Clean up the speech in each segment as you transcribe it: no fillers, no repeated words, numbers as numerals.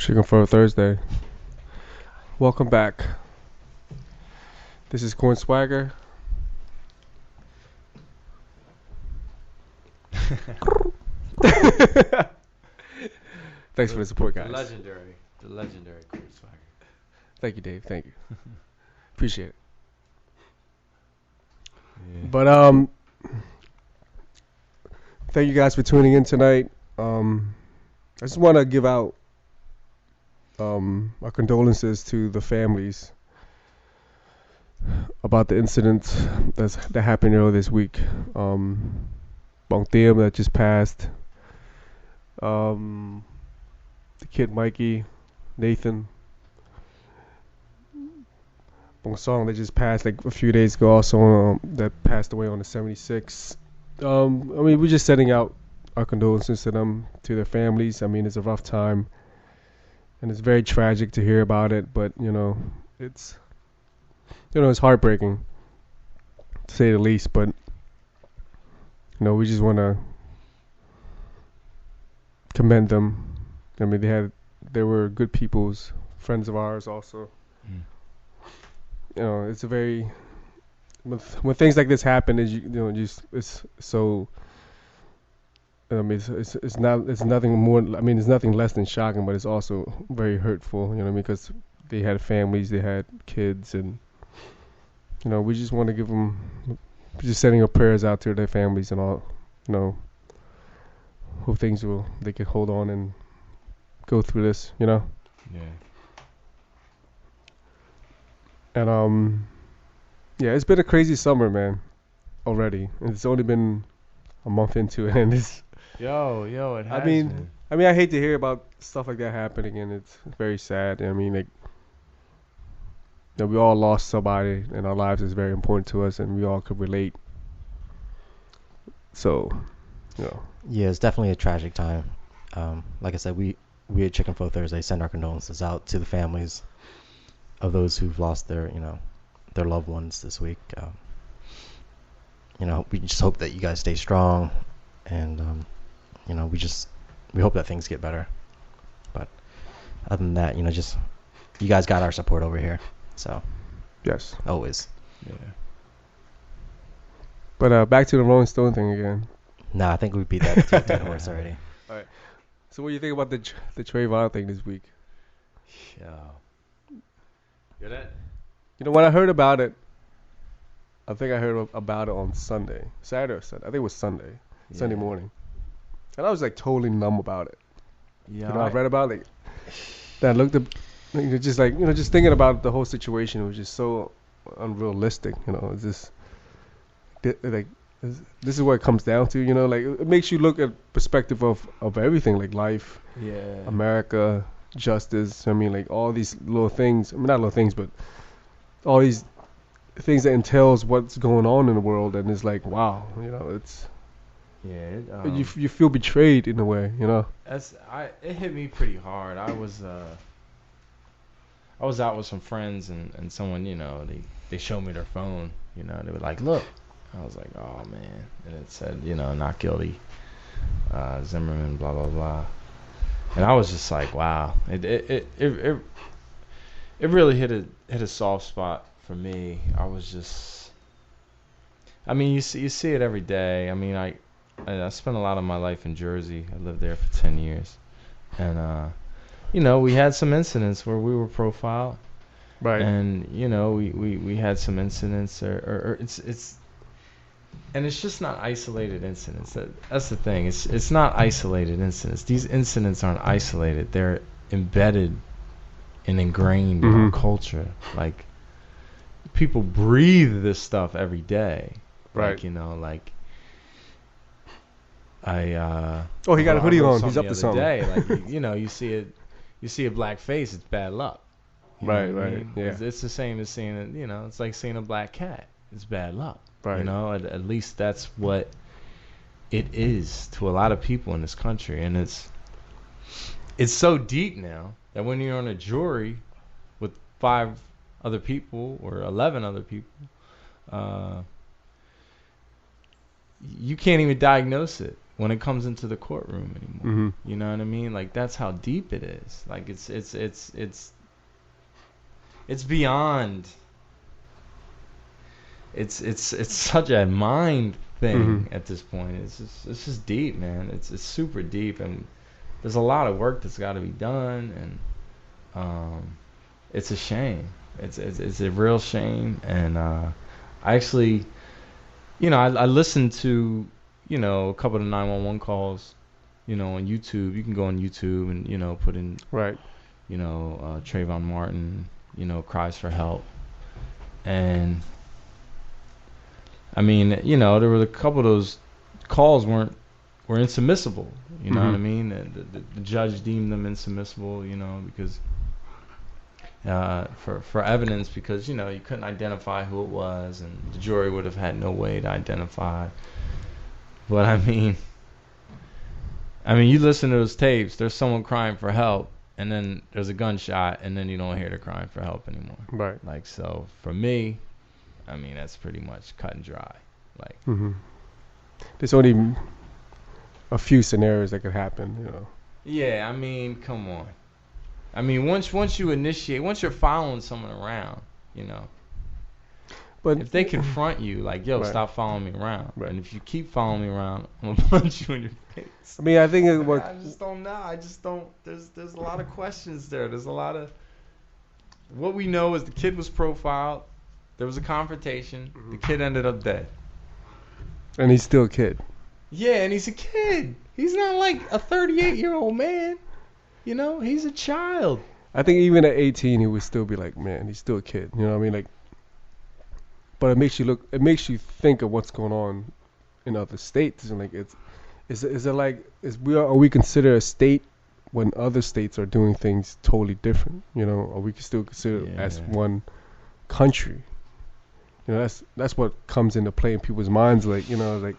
ChickenPhoThursday. Welcome back. This is Corn Swagger. Thanks for the support, guys. The legendary Corn Swagger. Thank you, Dave. Thank you. Appreciate it. Yeah. But thank you guys for tuning in tonight. I just want to give out our condolences to the families about the incident that happened earlier this week. Bong Tiam that just passed. The kid Mikey, Nathan, Bong Song that just passed like a few days ago. Also, that passed away on the 76. I mean, we're just sending out our condolences to them, to their families. I mean, it's a rough time, and it's very tragic to hear about it. But it's it's heartbreaking to say the least. But we just want to commend them. I mean, they were good people's friends of ours also. It's a very when things like this happen, it's so. I mean, it's nothing more. I mean, it's nothing less than shocking, but it's also very hurtful. You know what I mean? Because they had families, they had kids, and we just want to give them, just sending our prayers out to their families and all. Hope they can hold on and go through this. Yeah. And yeah, it's been a crazy summer, man. Already, and it's only been a month into it, and it's. Yo, it has. I mean, I hate to hear about stuff like that happening, and it's very sad. I mean, we all lost somebody in our lives that's very important to us, and we all could relate. So, Yeah, it's definitely a tragic time. Like I said, we at ChickenPhoThursday send our condolences out to the families of those who've lost their loved ones this week. We just hope that you guys stay strong, and we hope that things get better. But other than that, just you guys got our support over here. So yes, always. Yeah. But back to the Rolling Stone thing again. Nah, I think we beat that to the horse already. All right. So what do you think about the Trayvon thing this week? Yo. Hear that? When I heard about it, I think I heard about it on Saturday or Sunday. I think it was Sunday morning. And I was like totally numb about it. Yeah. I read about it. That looked at, just like, just thinking about the whole situation was just so unrealistic. It's just like, this is what it comes down to. Like it makes you look at perspective of everything, like life, America, justice. I mean, like all these little things. I mean, not little things, but all these things that entails what's going on in the world, and it's like, wow, it's. Yeah, you feel betrayed in a way, It hit me pretty hard. I was out with some friends, and someone, they showed me their phone. They were like, look. I was like, oh man, and it said, not guilty, Zimmerman, blah blah blah, and I was just like, wow. It really hit a soft spot for me. I was just, I mean, you see it every day. I mean, I spent a lot of my life in Jersey. I lived there for 10 years. And, we had some incidents where we were profiled. Right. And, we had some incidents or it's and it's just not isolated incidents. That's the thing. It's not isolated incidents. These incidents aren't isolated. They're embedded and ingrained in our culture. Like, people breathe this stuff every day. Right. Like, he got a hoodie on. He's up to something. Like, you see a black face, it's bad luck. Right. Yeah. It's the same as seeing it. It's like seeing a black cat. It's bad luck. Right. At least that's what it is to a lot of people in this country, and it's so deep now that when you're on a jury with 5 other people or 11 other people, you can't even diagnose it. when it comes into the courtroom anymore. Mm-hmm. You know what I mean? Like, that's how deep it is. Like, it's beyond. It's such a mind thing at this point. It's just deep, man. It's super deep, and there's a lot of work that's got to be done, and it's a shame. It's a real shame, and I actually, I listened to, a couple of 911 calls, on YouTube. You can go on YouTube and put in Right. Trayvon Martin, cries for help, and I mean, there were a couple of those calls were insubmissible. You know what I mean? The judge deemed them insubmissible. Because for evidence, because you couldn't identify who it was, and the jury would have had no way to identify. But I mean, you listen to those tapes. There's someone crying for help, and then there's a gunshot, and then you don't hear the crying for help anymore. Right. Like, so for me, that's pretty much cut and dry. Like, there's only a few scenarios that could happen. yeah, come on. Once you're following someone around, But if they confront you, like, yo, Right. stop following me around. Right. And if you keep following me around, I'm gonna punch you in your face. I think I just don't know. I just don't. There's a lot of questions there. There's a lot of. What we know is the kid was profiled. There was a confrontation. The kid ended up dead. and he's still a kid. Yeah, and he's a kid. He's not like a 38-year-old man. He's a child. I think even at 18, he would still be like, man, he's still a kid. You know what I mean? Like, but it makes you think of what's going on in other states, and like, are we considered a state when other states are doing things totally different? Are we still considered as one country? That's what comes into play in people's minds. Like, like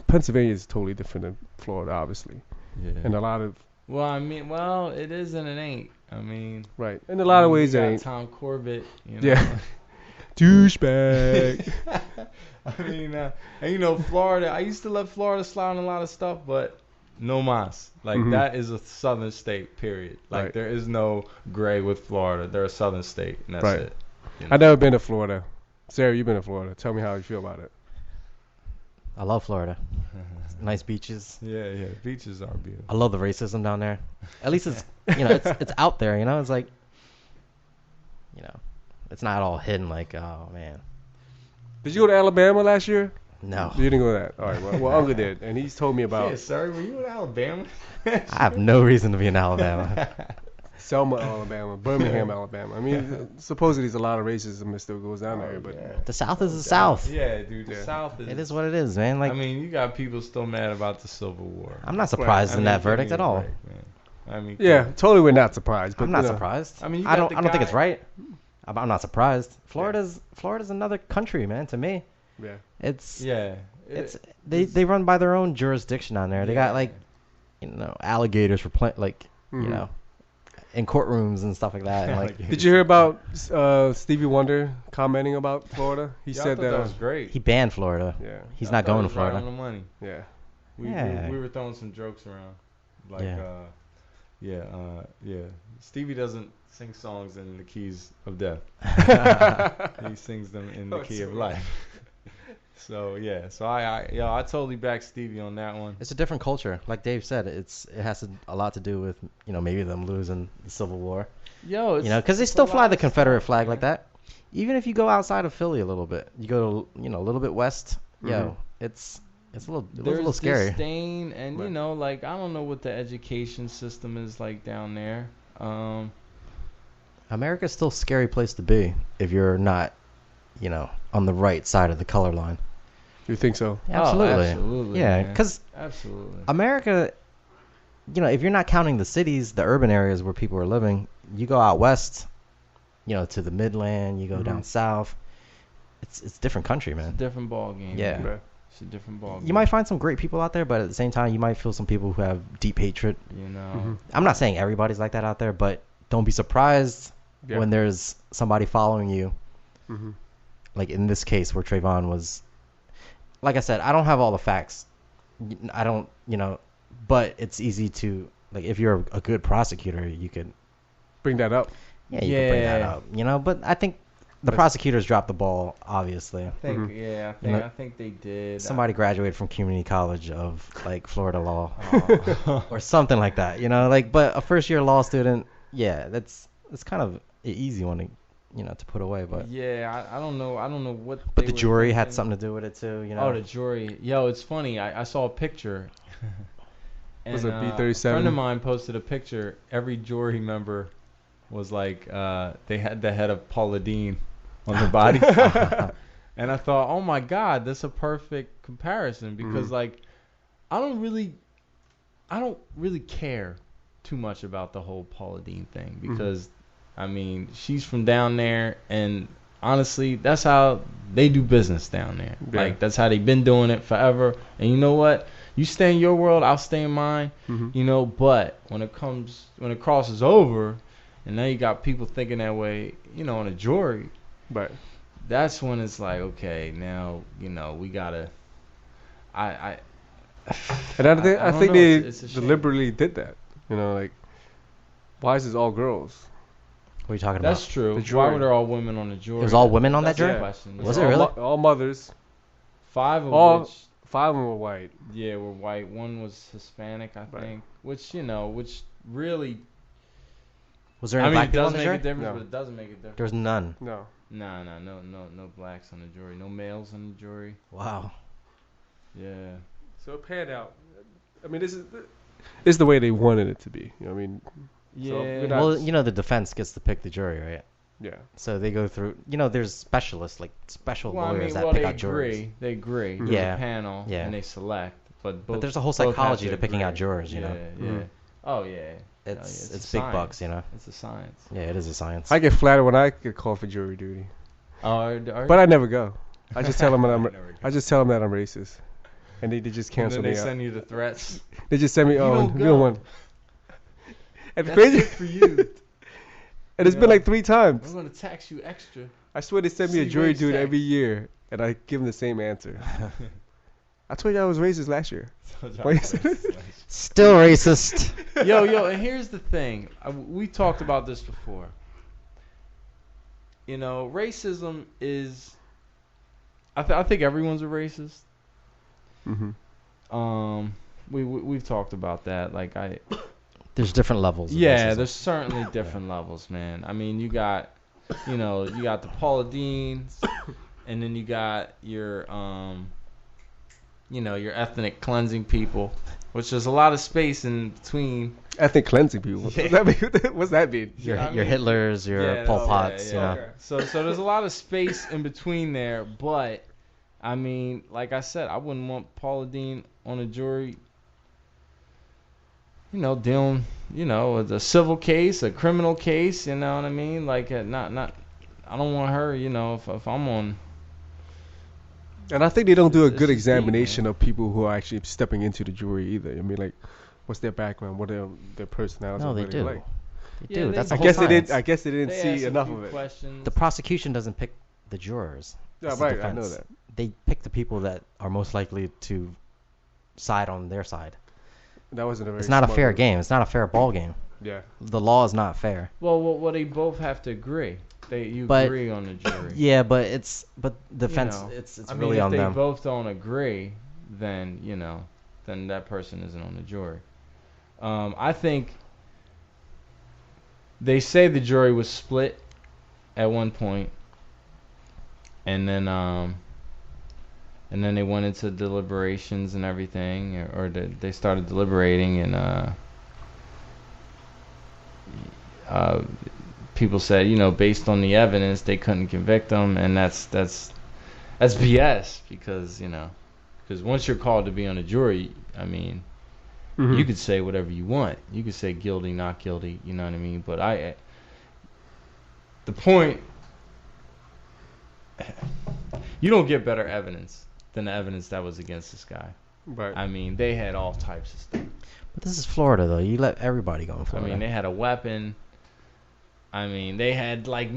Pennsylvania is totally different than Florida, obviously. Yeah. And a lot of it is and it ain't. right. In a lot of ways, it you got ain't. Tom Corbett. Yeah. Douchebag. And Florida. I used to let Florida slide on a lot of stuff, but no mas. Like, that is a southern state, period. Like, Right. there is no gray with Florida. They're a southern state, and that's Right. it. I've never been to Florida. Sarah, you've been to Florida. Tell me how you feel about it. I love Florida. Nice beaches. Yeah. Beaches are beautiful. I love the racism down there. At least it's it's out there. It's like it's not all hidden. Like, oh man. Did you go to Alabama last year? No. You didn't go to that. All right. Well, Uncle did, and he's told me about Yeah, sorry, were you in Alabama? I have no reason to be in Alabama. Selma, Alabama, Birmingham, Alabama. Supposedly there's a lot of racism that still goes down there, but The South is the South. Yeah, dude. The Yeah. South is. It is what it is, man. Like, you got people still mad about the Civil War. I'm not surprised in that give verdict me at a all. break, man. yeah, totally, we're not surprised. But I'm not surprised. I mean, you I got don't. the I don't think guy- it's right. I'm not surprised. Florida's another country, man. To me, Yeah. it's Yeah. they run by their own jurisdiction on there. They got Yeah. like alligators for Mhm. in courtrooms and stuff like that. And, like Did you hear about Stevie Wonder commenting about Florida? He Yeah, I said thought that was great. he banned Florida. Yeah. He's I not thought going he to was right Florida. on the money. Yeah. We were throwing some jokes around, like Yeah. Stevie doesn't sing songs in the keys of death. He sings them in the key of life. So I totally back Stevie on that one. It's a different culture. Like Dave said, it has a lot to do with maybe them losing the Civil War. Yo, Because they still fly the Confederate flag like that. Even if you go outside of Philly a little bit, you go to a little bit west. It's a little scary. Disdain, and Right. I don't know what the education system is like down there. America's still a scary place to be if you're not, on the right side of the color line. You think so? Absolutely. Absolutely. Yeah, man. because Absolutely. America, if you're not counting the cities, the urban areas where people are living, you go out west, to the Midland, you go down south. It's a different country, It's a man. different ball game. Yeah. Yeah. It's a different ball game. You might find some great people out there, but at the same time, you might feel some people who have deep hatred. Mhm. I'm not saying everybody's like that out there, but don't be surprised Yeah. when there's somebody following you. Mhm. Like in this case where Trayvon was, like I said, I don't have all the facts. I don't, but it's easy to, like, if you're a good prosecutor, you could, Bring that up. you could bring that up, But I think the prosecutors dropped the ball, obviously. I think, Mhm. I think they did. Somebody graduated from community college of, like, Florida law or something like that, but a first-year law student, that's kind of an easy one to put away, but yeah, I don't know what. But the jury had something to do with it too, Oh, the jury. Yo, it's funny. I saw a picture. And, Was it B-37? A friend of mine posted a picture. Every jury member was like, they had the head of Paula Deen on their body. And I thought, oh my God, that's a perfect comparison because like, I don't really care too much about the whole Paula Deen thing because, I mean, she's from down there, and honestly, that's how they do business down there. Yeah. Like, that's how they've been doing it forever. And you know what? You stay in your world, I'll stay in mine. But when it crosses over, and now you got people thinking that way, on a jury, Right. that's when it's like, okay, now, we gotta. And I think they deliberately did that. Like, why is this all girls? what are you talking about? That's true. The Why jury. were there all women on the jury? It was all women on that That's the jury? question. Was it all really? all mothers. 5 of All- which, 5 of them were white. were white. One was Hispanic, I Right. think. Which really, Was there I any mean, black it people does on the make jury? a difference, No. but it doesn't make a difference. There was none. No. No blacks on the jury. No males on the jury. Wow. Yeah. So it panned out. I mean, this is the way they wanted it to be. I mean, Yeah. So we're not- Well, the defense gets to pick the jury, right? yeah. So they go through. There's specialists, like special lawyers that pick they out jurors. agree. They agree. There's Yeah. a panel, Yeah. and they select. But both. But there's a whole both have psychology to picking agree. out jurors, Yeah. Mhm. Oh yeah. It's a big science. bucks, It's a science. Yeah, it is a science. I get flattered when I get called for jury duty, but I never go. I just tell them that I just tell them that I'm racist, and they just cancel and then me they out. send you the threats. They just send me, You oh, don't we go. don't want. And That's crazy, good for you. and it's been like 3 times. We're gonna tax you extra. I swear they send me a See, jury race duty tax. every year, and I give them the same answer. I told you I was racist last year. Why you say that? Still racist. Yo, and here's the thing. We talked about this before. Racism is. I think everyone's a racist. Mm-hmm. We've talked about that. Like There's different levels. Of yeah, racism. there's certainly different levels, man. I mean, you got the Paula Deens, and then you got your your ethnic cleansing people, which there's a lot of space in between. Ethnic cleansing people. Yeah. What's that mean? Your I your mean- Hitlers, your Pol Pots, Okay. So there's a lot of space in between there, but I mean, like I said, I wouldn't want Paula Deen on a jury, dealing, with a civil case, a criminal case, you know what I mean? Like, I don't want her, if I'm on. And I think they don't do a It's good just examination of people who are actually stepping into the jury either. I mean, like, what's their background? What are their personalities? No, what they are do. like? They Yeah, do. they That's do. the I whole guess they science. didn't. I guess they didn't They see ask a enough few of it. questions. The prosecution doesn't pick the jurors. Yeah, It's the right. I know defense. that. They pick the people that are most likely to side on their side. That wasn't a very. It's not a smart fair move. game. It's not a fair ball game. Yeah. The law is not fair. Well, they both have to agree. You But- agree on the jury. Yeah, but defense. You know, It's I mean, really if on they them. both don't agree, then then that person isn't on the jury. I think they say the jury was split at one point, and then they went into deliberations and everything, or they started deliberating, and people said, based on the evidence, they couldn't convict them, and that's BS because once you're called to be on a jury, I mean, Mhm. you could say whatever you want. You could say guilty, not guilty. You know what I mean? But the point, you don't get better evidence than the evidence that was against this guy. Right. I mean, they had all types of stuff. But this is Florida, though. You let everybody go in I Florida. mean, they had a weapon. I mean, they had like